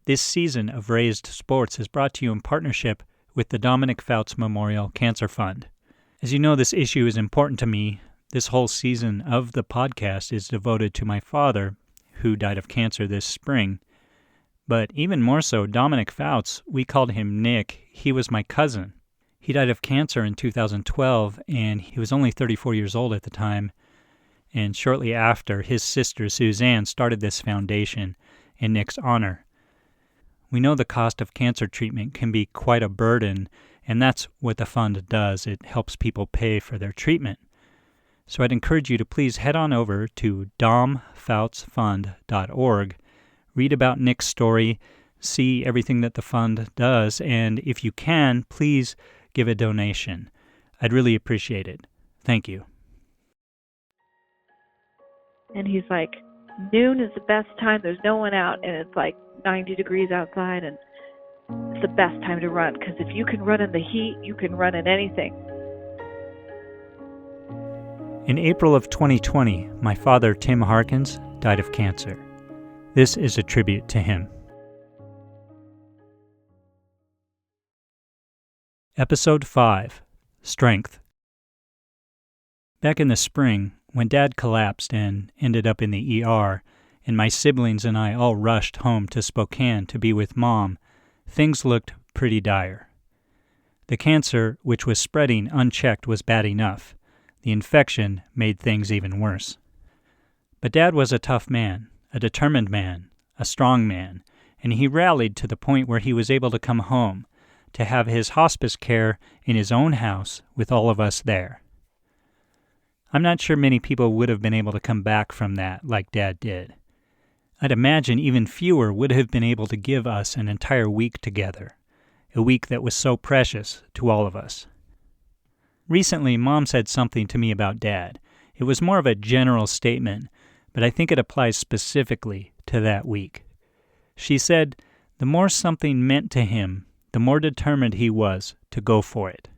This season of Razed Sports is brought to you in partnership with the Dominic Fouts Memorial Cancer Fund. As you know, this issue is important to me. This whole season of the podcast is devoted to my father, who died of cancer this spring. But even more so, Dominic Fouts, we called him Nick. He was my cousin. He died of cancer in 2012, and he was only 34 years old at the time. And shortly after, his sister Suzanne started this foundation in Nick's honor. We know the cost of cancer treatment can be quite a burden, and that's what the fund does. It helps people pay for their treatment. So I'd encourage you to please head on over to domfoutsfund.org, read about Nick's story, see everything that the fund does, and if you can, please give a donation. I'd really appreciate it. Thank you. And he's like, noon is the best time. There's no one out, and it's like 90 degrees outside, and it's the best time to run, because if you can run in the heat, you can run in anything. In April of 2020, my father, Tim Harkins, died of cancer. This is a tribute to him. Episode 5, Strength. Back in the spring, when Dad collapsed and ended up in the ER, and my siblings and I all rushed home to Spokane to be with Mom, things looked pretty dire. The cancer, which was spreading unchecked, was bad enough. The infection made things even worse. But Dad was a tough man, a determined man, a strong man, and he rallied to the point where he was able to come home, to have his hospice care in his own house with all of us there. I'm not sure many people would have been able to come back from that like Dad did. I'd imagine even fewer would have been able to give us an entire week together, a week that was so precious to all of us. Recently, Mom said something to me about Dad. It was more of a general statement, but I think it applies specifically to that week. She said, the more something meant to him, the more determined he was to go for it.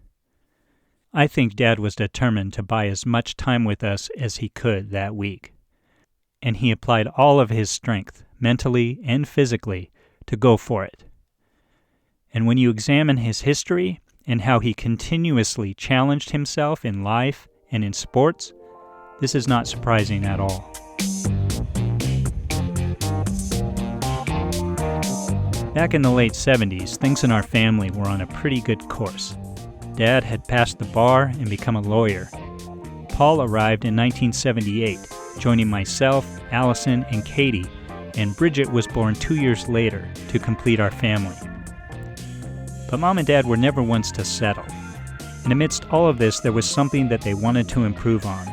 I think Dad was determined to buy as much time with us as he could that week. And he applied all of his strength, mentally and physically, to go for it. And when you examine his history and how he continuously challenged himself in life and in sports, this is not surprising at all. Back in the late 70s, things in our family were on a pretty good course. Dad had passed the bar and become a lawyer. Paul arrived in 1978, joining myself, Allison, and Katie, and Bridget was born 2 years later to complete our family. But Mom and Dad were never ones to settle. And amidst all of this, there was something that they wanted to improve on,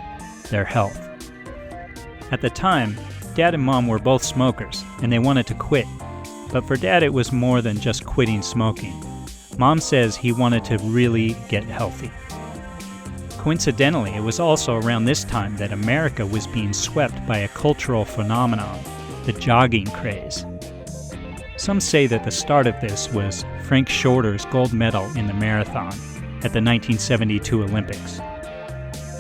their health. At the time, Dad and Mom were both smokers, and they wanted to quit. But for Dad, it was more than just quitting smoking. Mom says he wanted to really get healthy. Coincidentally, it was also around this time that America was being swept by a cultural phenomenon, the jogging craze. Some say that the start of this was Frank Shorter's gold medal in the marathon at the 1972 Olympics.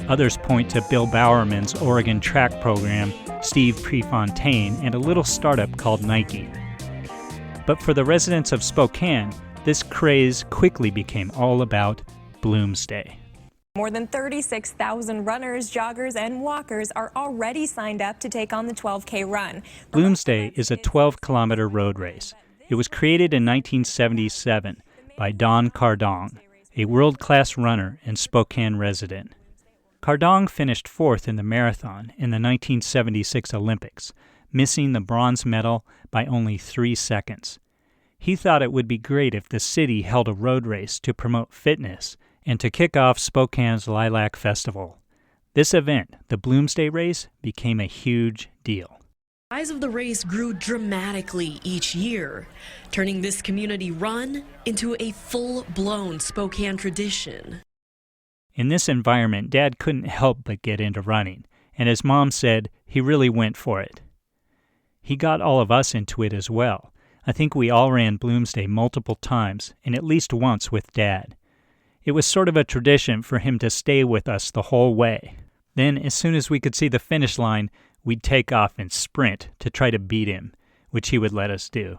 Others point to Bill Bowerman's Oregon track program, Steve Prefontaine, and a little startup called Nike. But for the residents of Spokane, this craze quickly became all about Bloomsday. More than 36,000 runners, joggers, and walkers are already signed up to take on the 12K run. Bloomsday is a 12-kilometer road race. It was created in 1977 by Don Cardong, a world-class runner and Spokane resident. Cardong finished fourth in the marathon in the 1976 Olympics, missing the bronze medal by only 3 seconds. He thought it would be great if the city held a road race to promote fitness and to kick off Spokane's Lilac Festival. This event, the Bloomsday Race, became a huge deal. The size of the race grew dramatically each year, turning this community run into a full-blown Spokane tradition. In this environment, Dad couldn't help but get into running, and as Mom said, he really went for it. He got all of us into it as well. I think we all ran Bloomsday multiple times, and at least once with Dad. It was sort of a tradition for him to stay with us the whole way. Then, as soon as we could see the finish line, we'd take off and sprint to try to beat him, which he would let us do.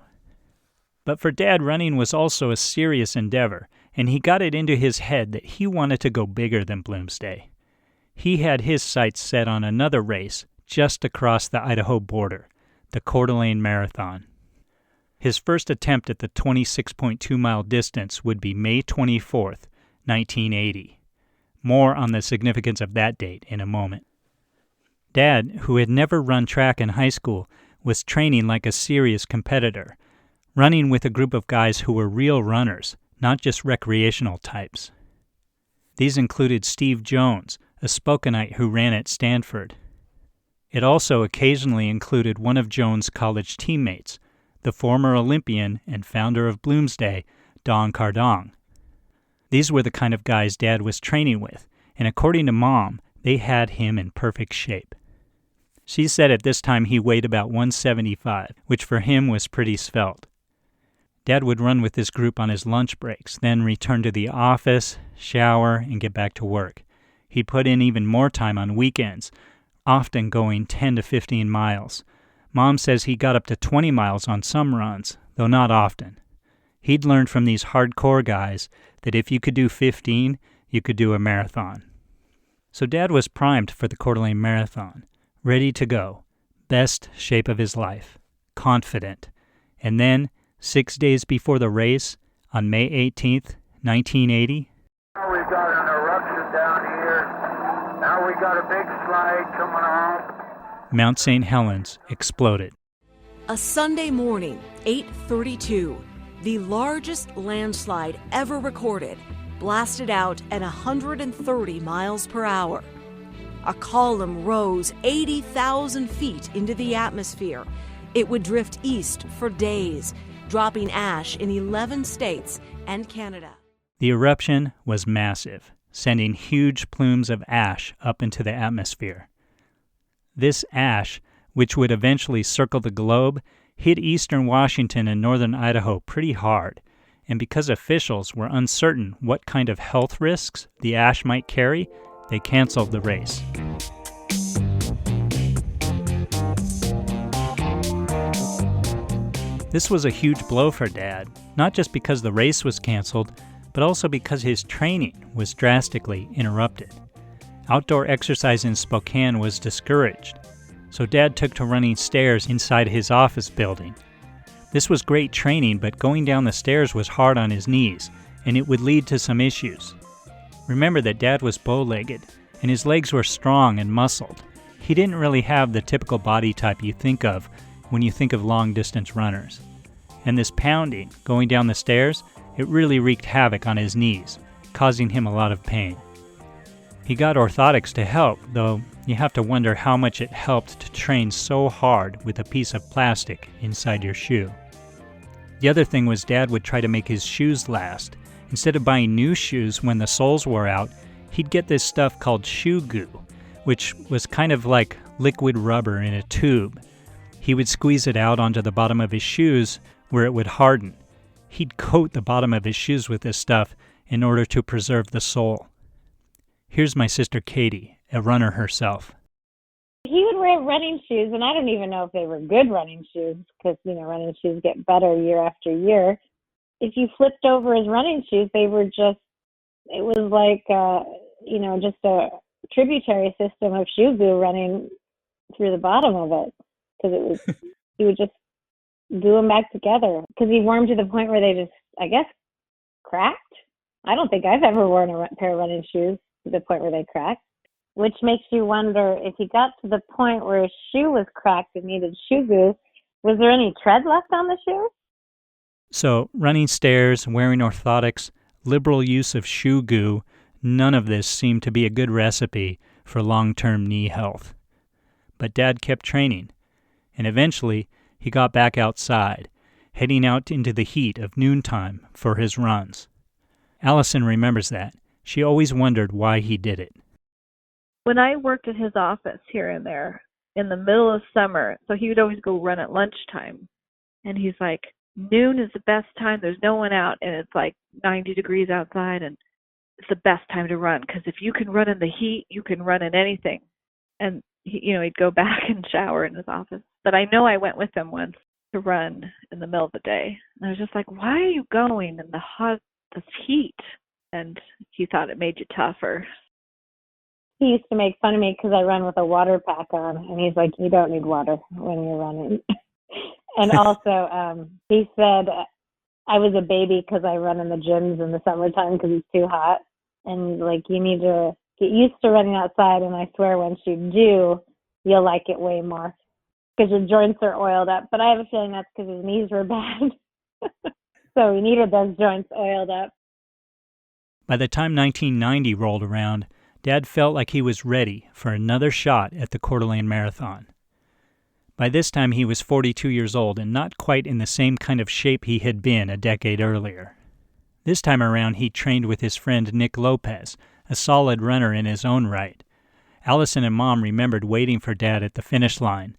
But for Dad, running was also a serious endeavor, and he got it into his head that he wanted to go bigger than Bloomsday. He had his sights set on another race just across the Idaho border, the Coeur d'Alene Marathon. His first attempt at the 26.2-mile distance would be May 24th, 1980. More on the significance of that date in a moment. Dad, who had never run track in high school, was training like a serious competitor, running with a group of guys who were real runners, not just recreational types. These included Steve Jones, a Spokanite who ran at Stanford. It also occasionally included one of Jones' college teammates, the former Olympian and founder of Bloomsday, Don Cardong. These were the kind of guys Dad was training with, and according to Mom, they had him in perfect shape. She said at this time he weighed about 175, which for him was pretty svelte. Dad would run with this group on his lunch breaks, then return to the office, shower, and get back to work. He'd put in even more time on weekends, often going 10 to 15 miles. Mom says he got up to 20 miles on some runs, though not often. He'd learned from these hardcore guys that if you could do 15, you could do a marathon. So Dad was primed for the Coeur d'Alene Marathon, ready to go, best shape of his life, confident. And then, 6 days before the race, on May 18th, 1980, we've got an eruption down here. Now we got a big slide coming off. Mount St. Helens exploded. A Sunday morning, 8:32, the largest landslide ever recorded, blasted out at 130 miles per hour. A column rose 80,000 feet into the atmosphere. It would drift east for days, dropping ash in 11 states and Canada. The eruption was massive, sending huge plumes of ash up into the atmosphere. This ash, which would eventually circle the globe, hit eastern Washington and northern Idaho pretty hard, and because officials were uncertain what kind of health risks the ash might carry, they canceled the race. This was a huge blow for Dad, not just because the race was canceled, but also because his training was drastically interrupted. Outdoor exercise in Spokane was discouraged, so Dad took to running stairs inside his office building. This was great training, but going down the stairs was hard on his knees, and it would lead to some issues. Remember that Dad was bow-legged, and his legs were strong and muscled. He didn't really have the typical body type you think of when you think of long-distance runners. And this pounding, going down the stairs, it really wreaked havoc on his knees, causing him a lot of pain. He got orthotics to help, though you have to wonder how much it helped to train so hard with a piece of plastic inside your shoe. The other thing was Dad would try to make his shoes last. Instead of buying new shoes when the soles wore out, he'd get this stuff called shoe goo, which was kind of like liquid rubber in a tube. He would squeeze it out onto the bottom of his shoes where it would harden. He'd coat the bottom of his shoes with this stuff in order to preserve the sole. Here's my sister Katie, a runner herself. He would wear running shoes, and I don't even know if they were good running shoes because, running shoes get better year after year. If you flipped over his running shoes, they were just, it was like, just a tributary system of shoe goo running through the bottom of it. Because it was, he would just glue them back together. Because he wore them to the point where they just, I guess, cracked. I don't think I've ever worn a pair of running shoes to the point where they cracked. Which makes you wonder, if he got to the point where his shoe was cracked and needed shoe goo, was there any tread left on the shoe? So, running stairs, wearing orthotics, liberal use of shoe goo, none of this seemed to be a good recipe for long-term knee health. But Dad kept training, and eventually he got back outside, heading out into the heat of noontime for his runs. Allison remembers that. She always wondered why he did it. When I worked at his office here and there in the middle of summer, so he would always go run at lunchtime. And he's like, noon is the best time. There's no one out, and it's like 90 degrees outside, and it's the best time to run because if you can run in the heat, you can run in anything. And he'd go back and shower in his office. But I know I went with him once to run in the middle of the day. And I was just like, why are you going in this heat? And he thought it made you tougher. He used to make fun of me because I run with a water pack on, and he's like, you don't need water when you're running. And also, he said I was a baby because I run in the gyms in the summertime because it's too hot. And, like, you need to get used to running outside, and I swear once you do, you'll like it way more because your joints are oiled up. But I have a feeling that's because his knees were bad. So he needed those joints oiled up. By the time 1990 rolled around, Dad felt like he was ready for another shot at the Coeur d'Alene Marathon. By this time, he was 42 years old and not quite in the same kind of shape he had been a decade earlier. This time around, he trained with his friend Nick Lopez, a solid runner in his own right. Allison and Mom remembered waiting for Dad at the finish line.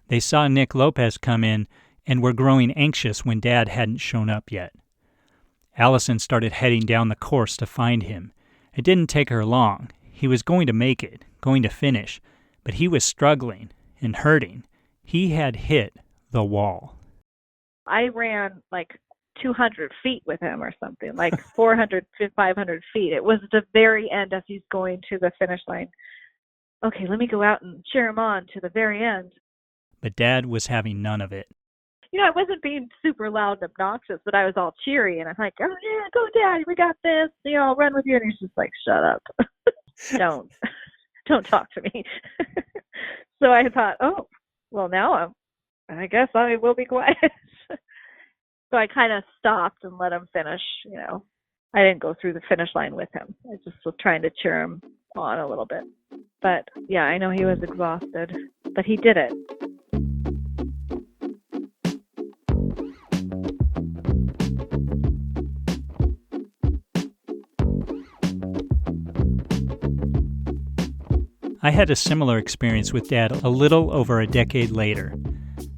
They saw Nick Lopez come in and were growing anxious when Dad hadn't shown up yet. Allison started heading down the course to find him. It didn't take her long. He was going to make it, going to finish, but he was struggling and hurting. He had hit the wall. I ran like 200 feet with him or something, like 400, 500 feet. It was the very end as he's going to the finish line. Okay, let me go out and cheer him on to the very end. But Dad was having none of it. You know, I wasn't being super loud and obnoxious, but I was all cheery, and I'm like, oh, yeah, go, Daddy, we got this. You know, I'll run with you. And he's just like, shut up. Don't talk to me. So I thought, oh, well, now I guess I will be quiet. So I kind of stopped and let him finish, you know. I didn't go through the finish line with him. I just was trying to cheer him on a little bit. But, yeah, I know he was exhausted, but he did it. I had a similar experience with Dad a little over a decade later.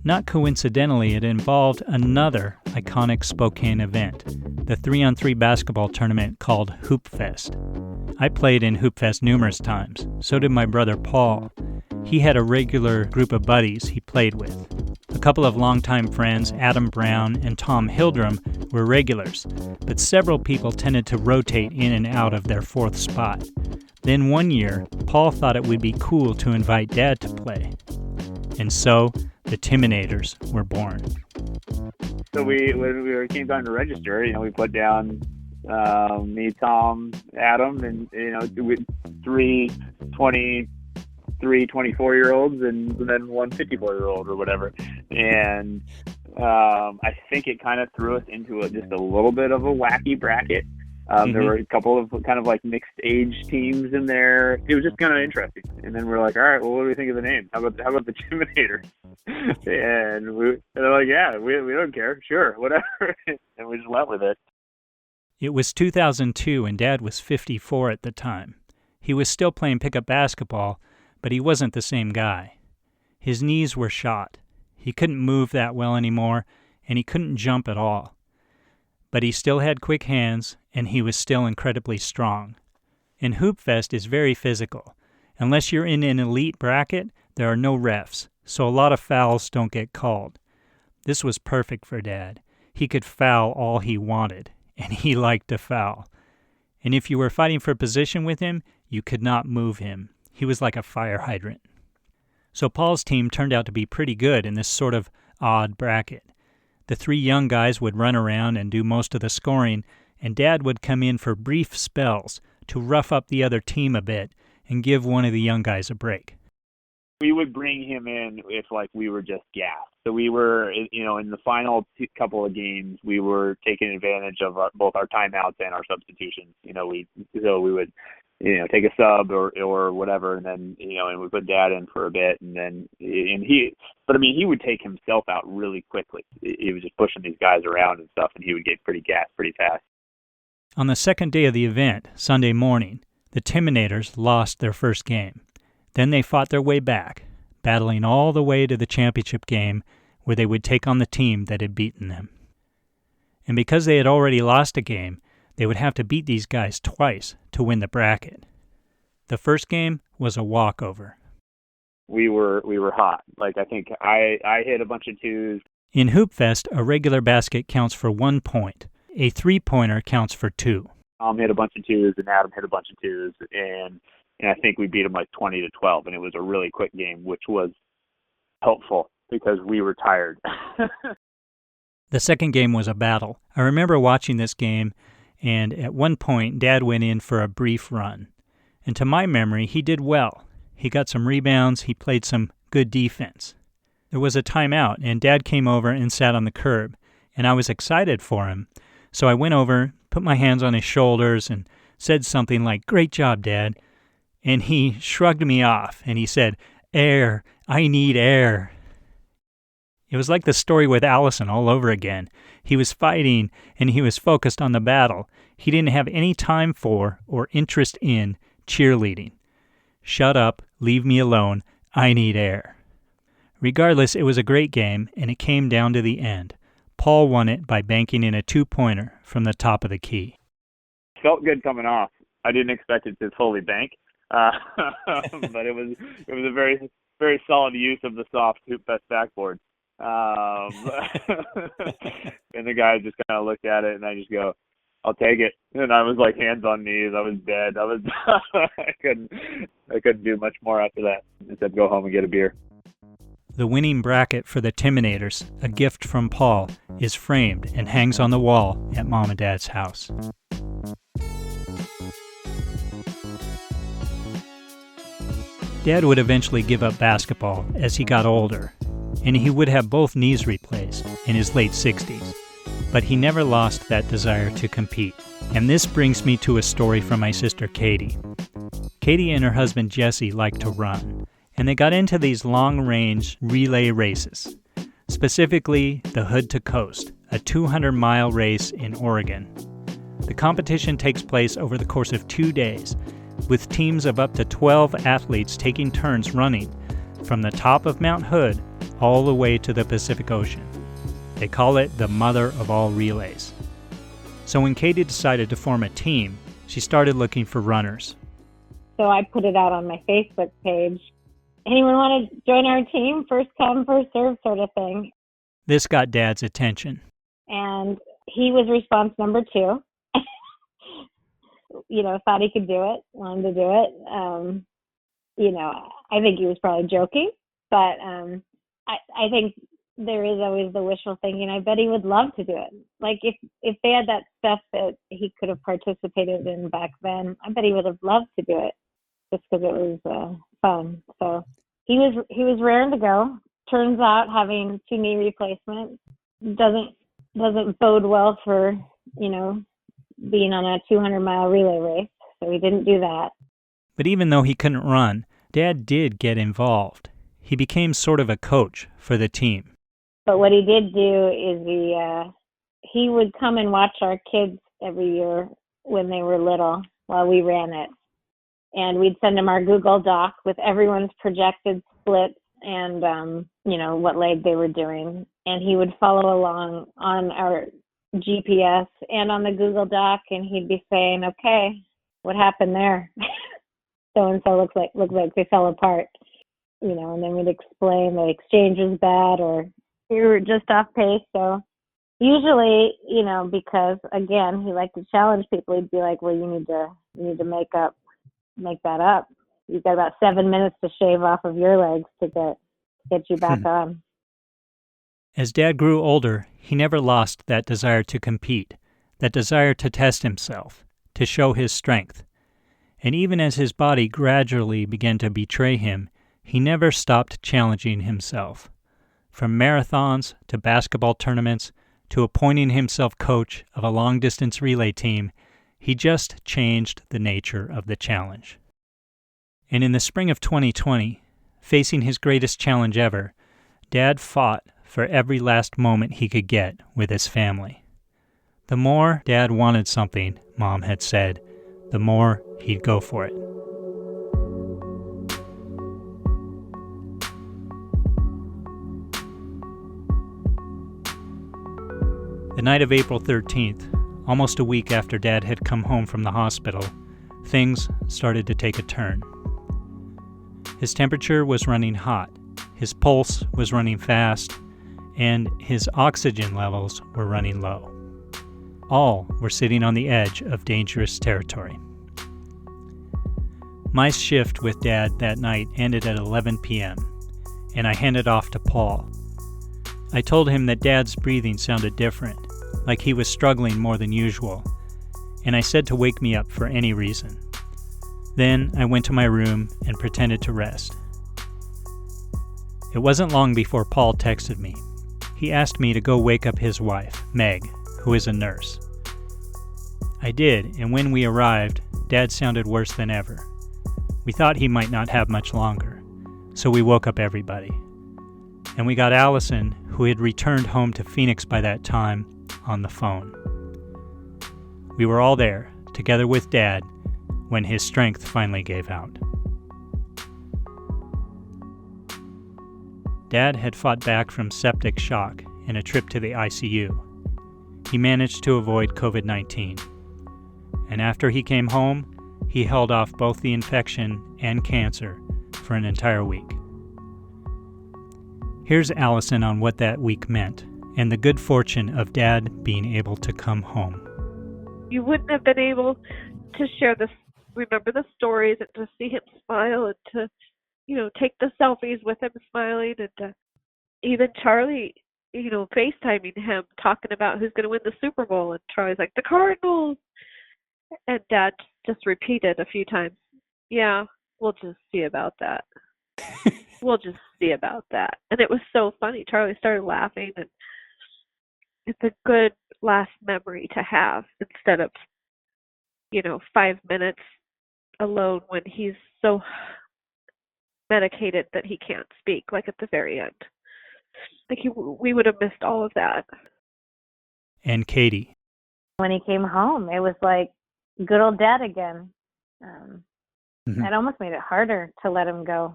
Not coincidentally, it involved another iconic Spokane event, the 3-on-3 basketball tournament called Hoop Fest. I played in Hoop Fest numerous times. So did my brother Paul. He had a regular group of buddies he played with. A couple of longtime friends, Adam Brown and Tom Hildrum, were regulars, but several people tended to rotate in and out of their fourth spot. Then one year, Paul thought it would be cool to invite Dad to play. And so, the Timinators were born. So when we came down to register, you know, we put down me, Tom, Adam, and, you know, three 24-year-olds and then one 54-year-old or whatever. And I think it kind of threw us into just a little bit of a wacky bracket. There were a couple of kind of like mixed age teams in there. It was just kind of interesting. And then we're like, all right, well, what do we think of the name? How about the Timinators? And they're like, yeah, we don't care. Sure, whatever. And we just went with it. It was 2002 and Dad was 54 at the time. He was still playing pickup basketball, but he wasn't the same guy. His knees were shot. He couldn't move that well anymore, and he couldn't jump at all. But he still had quick hands, and he was still incredibly strong. And Hoop Fest is very physical. Unless you're in an elite bracket, there are no refs, so a lot of fouls don't get called. This was perfect for Dad. He could foul all he wanted, and he liked to foul. And if you were fighting for position with him, you could not move him. He was like a fire hydrant. So Paul's team turned out to be pretty good in this sort of odd bracket. The three young guys would run around and do most of the scoring, and Dad would come in for brief spells to rough up the other team a bit and give one of the young guys a break. We would bring him in if, like, we were just gassed. So we were, you know, in the final couple of games, we were taking advantage of both our timeouts and our substitutions. You know, we would, you know, take a sub or whatever, and then, you know, and we put Dad in for a bit, but I mean, he would take himself out really quickly. He was just pushing these guys around and stuff, and he would get pretty gassed pretty fast. On the second day of the event, Sunday morning, the Timinators lost their first game. Then they fought their way back, battling all the way to the championship game where they would take on the team that had beaten them. And because they had already lost a game, they would have to beat these guys twice to win the bracket. The first game was a walkover. We were hot. Like, I think I hit a bunch of twos. In Hoop Fest, a regular basket counts for 1 point. A three-pointer counts for 2. Hit a bunch of 2s, and Adam hit a bunch of 2s, and I think we beat him like 20-12, and it was a really quick game, which was helpful because we were tired. The second game was a battle. I remember watching this game, and at one point, Dad went in for a brief run. And to my memory, he did well. He got some rebounds, he played some good defense. There was a timeout, and Dad came over and sat on the curb, and I was excited for him. So I went over, put my hands on his shoulders, and said something like, "Great job, Dad." And he shrugged me off, and he said, "Air, I need air." It was like the story with Allison all over again. He was fighting, and he was focused on the battle. He didn't have any time for or interest in cheerleading. Shut up, leave me alone, I need air. Regardless, it was a great game, and it came down to the end. Paul won it by banking in a 2-pointer from the top of the key. Felt good coming off. I didn't expect it to fully bank, but it was a very, very solid use of the soft Hoop Fest backboard. And the guy just kind of looked at it, and I just go, "I'll take it." And I was like hands on knees. I was dead. I couldn't do much more after that. Except go home and get a beer. The winning bracket for the Timinators, a gift from Paul, is framed and hangs on the wall at Mom and Dad's house. Dad would eventually give up basketball as he got older, and he would have both knees replaced in his late 60s. But he never lost that desire to compete. And this brings me to a story from my sister Katie. Katie and her husband Jesse like to run, and they got into these long-range relay races, specifically the Hood to Coast, a 200-mile race in Oregon. The competition takes place over the course of 2 days, with teams of up to 12 athletes taking turns running from the top of Mount Hood all the way to the Pacific Ocean. They call it the mother of all relays. So when Katie decided to form a team, she started looking for runners. So I put it out on my Facebook page. Anyone want to join our team? First come, first serve sort of thing. This got Dad's attention. And he was response number 2. Thought he could do it, wanted to do it. I think he was probably joking, but I think there is always the wishful thinking. I bet he would love to do it. Like if they had that stuff that he could have participated in back then, I bet he would have loved to do it just because it was fun. So he was raring to go. Turns out having 2 knee replacements doesn't bode well for, being on a 200-mile relay race. So he didn't do that. But even though he couldn't run, Dad did get involved. He became sort of a coach for the team. But what he did do is he would come and watch our kids every year when they were little while we ran it. And we'd send him our Google Doc with everyone's projected splits and, what leg they were doing. And he would follow along on our GPS and on the Google Doc, and he'd be saying, "Okay, what happened there? So-and-so looks like they fell apart." And then we'd explain the exchange was bad or we were just off pace. So usually, because again, he liked to challenge people, he'd be like, "Well, you need to make that up. You've got about 7 minutes to shave off of your legs to get you back on." As Dad grew older, he never lost that desire to compete, that desire to test himself, to show his strength. And even as his body gradually began to betray him, he never stopped challenging himself. From marathons to basketball tournaments to appointing himself coach of a long-distance relay team, he just changed the nature of the challenge. And in the spring of 2020, facing his greatest challenge ever, Dad fought for every last moment he could get with his family. The more Dad wanted something, Mom had said, the more he'd go for it. The night of April 13th, almost a week after Dad had come home from the hospital, things started to take a turn. His temperature was running hot, his pulse was running fast, and his oxygen levels were running low. All were sitting on the edge of dangerous territory. My shift with Dad that night ended at 11 p.m., and I handed off to Paul. I told him that Dad's breathing sounded different, like he was struggling more than usual, and I said to wake me up for any reason. Then I went to my room and pretended to rest. It wasn't long before Paul texted me. He asked me to go wake up his wife, Meg, who is a nurse. I did, and when we arrived, Dad sounded worse than ever. We thought he might not have much longer, so we woke up everybody. And we got Allison, who had returned home to Phoenix by that time, on the phone. We were all there, together with Dad, when his strength finally gave out. Dad had fought back from septic shock and a trip to the ICU. He managed to avoid COVID-19. And after he came home, he held off both the infection and cancer for an entire week. Here's Allison on what that week meant and the good fortune of Dad being able to come home. You wouldn't have been able to share this, remember the stories, and to see him smile, and to, take the selfies with him smiling, and to even Charlie, FaceTiming him, talking about who's going to win the Super Bowl, and Charlie's like, the Cardinals. And Dad just repeated a few times, yeah, we'll just see about that. We'll just see about that. And it was so funny. Charlie started laughing, and it's a good last memory to have instead of, 5 minutes alone when he's so medicated that he can't speak, like at the very end. We would have missed all of that. And Katie. When he came home, it was like good old Dad again. It almost made it harder to let him go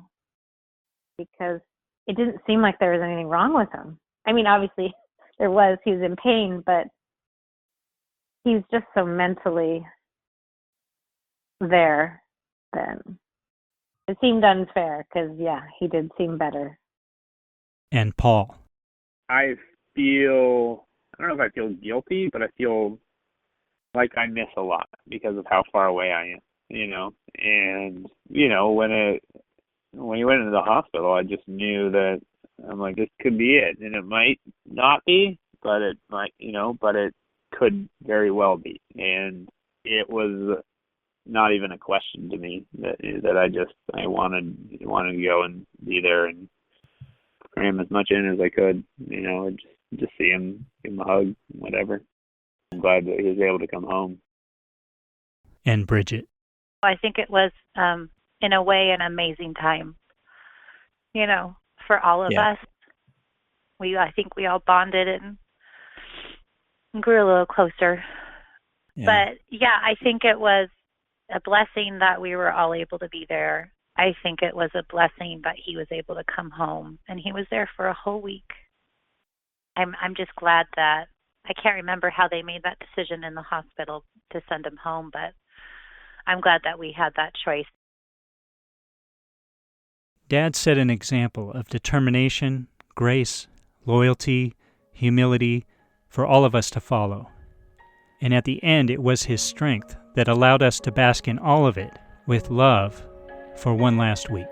because it didn't seem like there was anything wrong with him. I mean, obviously he was in pain, but he was just so mentally there then. It seemed unfair because, he did seem better. And Paul. I don't know if I feel guilty, but I feel like I miss a lot because of how far away I am, And, when he went into the hospital, I just knew that I'm like, this could be it. And it might not be, but it might, but it could very well be. And it was not even a question to me that I wanted to go and be there and cram as much in as I could, just see him, give him a hug, whatever. I'm glad that he was able to come home. And Bridget. I think it was, in a way, an amazing time, for all of us. I think we all bonded and grew a little closer. Yeah. But, I think it was a blessing that we were all able to be there. I think it was a blessing that he was able to come home, and he was there for a whole week. I'm just glad that I can't remember how they made that decision in the hospital to send him home, but I'm glad that we had that choice. Dad set an example of determination, grace, loyalty, humility for all of us to follow. And at the end, it was his strength that allowed us to bask in all of it with love for one last week.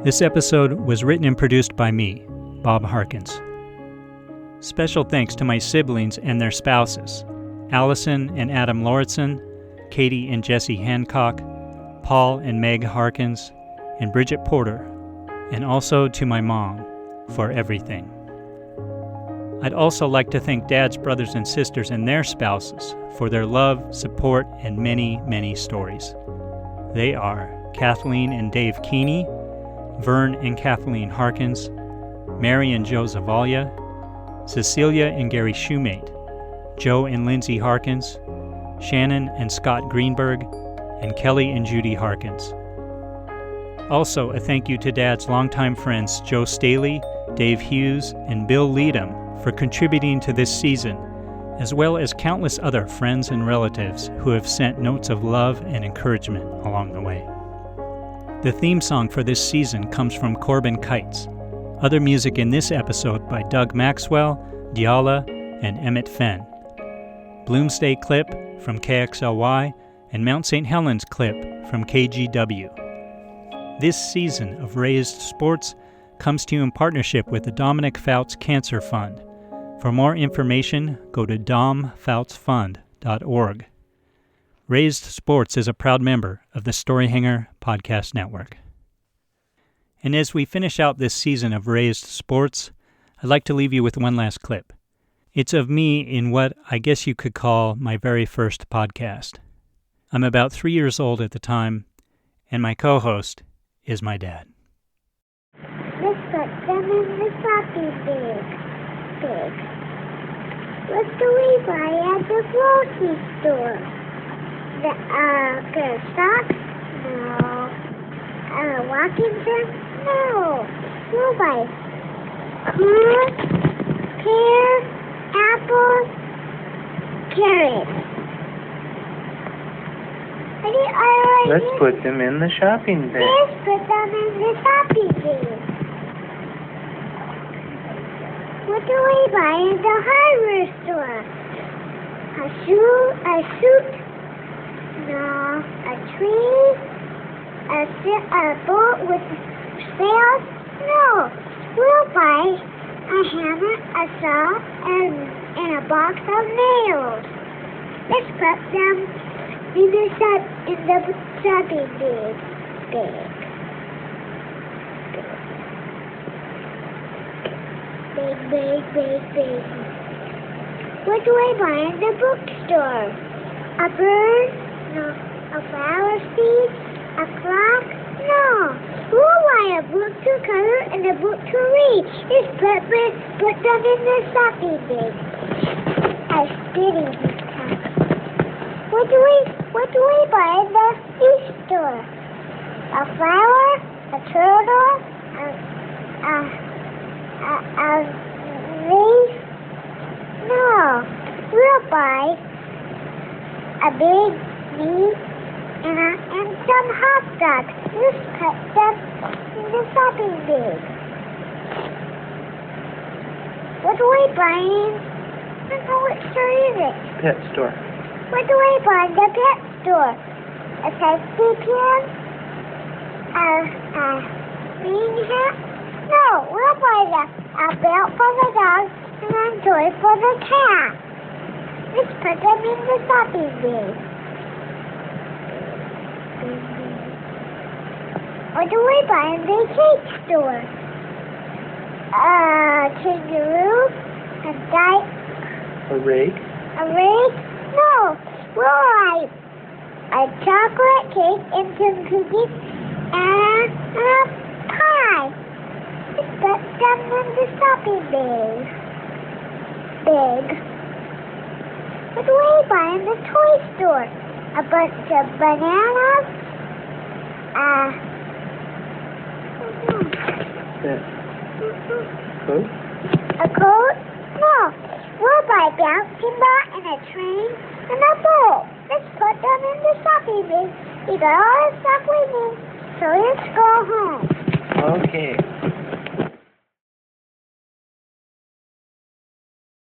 This episode was written and produced by me, Bob Harkins. Special thanks to my siblings and their spouses, Allison and Adam Lauritsen, Katie and Jesse Hancock, Paul and Meg Harkins, and Bridget Porter, and also to my mom for everything. I'd also like to thank Dad's brothers and sisters and their spouses for their love, support, and many, many stories. They are Kathleen and Dave Keeney, Vern and Kathleen Harkins, Mary and Joe Zavalia, Cecilia and Gary Shoemate, Joe and Lindsay Harkins, Shannon and Scott Greenberg, and Kelly and Judy Harkins. Also, a thank you to Dad's longtime friends Joe Staley, Dave Hughes, and Bill Leadham for contributing to this season, as well as countless other friends and relatives who have sent notes of love and encouragement along the way. The theme song for this season comes from Corbin Kites. Other music in this episode by Doug Maxwell, Diala, and Emmett Fenn. Bloomsday clip from KXLY, and Mount St. Helens clip from KGW. This season of Razed Sports comes to you in partnership with the Dominic Fouts Cancer Fund. For more information, go to domfoutsfund.org. Razed Sports is a proud member of the Story Hangar Podcast Network. And as we finish out this season of Razed Sports, I'd like to leave you with one last clip. It's of me in what I guess you could call my very first podcast. I'm about 3 years old at the time, and my co-host is my dad. Let's put them in the floppy bag. What do we buy at the grocery store? The pair of socks? No. Walking stick? No. We'll buy corn, pears, apples, carrots. Let's put them in the shopping bag. Let's put them in the shopping bag. What do we buy in the hardware store? A suit? No. A tree? A boat with sails? No. We'll buy a hammer, a saw, and a box of nails. Let's put them in the shopping bag. Big. What do I buy in the bookstore? A bird? No. A flower seed? A clock? No. We'll buy a book to color and a book to read. Just put them in the shopping bag. I'm spitting this time. What do we buy in the seed store? A flower? A turtle? A leaf? No. We'll buy a big meat and some hot dogs. Just put them in the shopping bag. What do we buy in? I don't know what store is it. Pet store. What do we buy in the pet store? A safety pin? A green hat? No, we'll buy a belt for the dog and a toy for the cat. Let's put them in the shopping bag. What do we buy in the cake store? A kangaroo? A rake? A rake? No, we'll buy a chocolate cake and some cookies and a pie. Let's put them in the shopping bag. What do we buy in the toy store? A bunch of bananas? Coat? A coat? No. We'll buy a bouncing ball and a train and a boat. Let's put them in the shopping bag. We got all the stuff we need, so let's go home. Okay.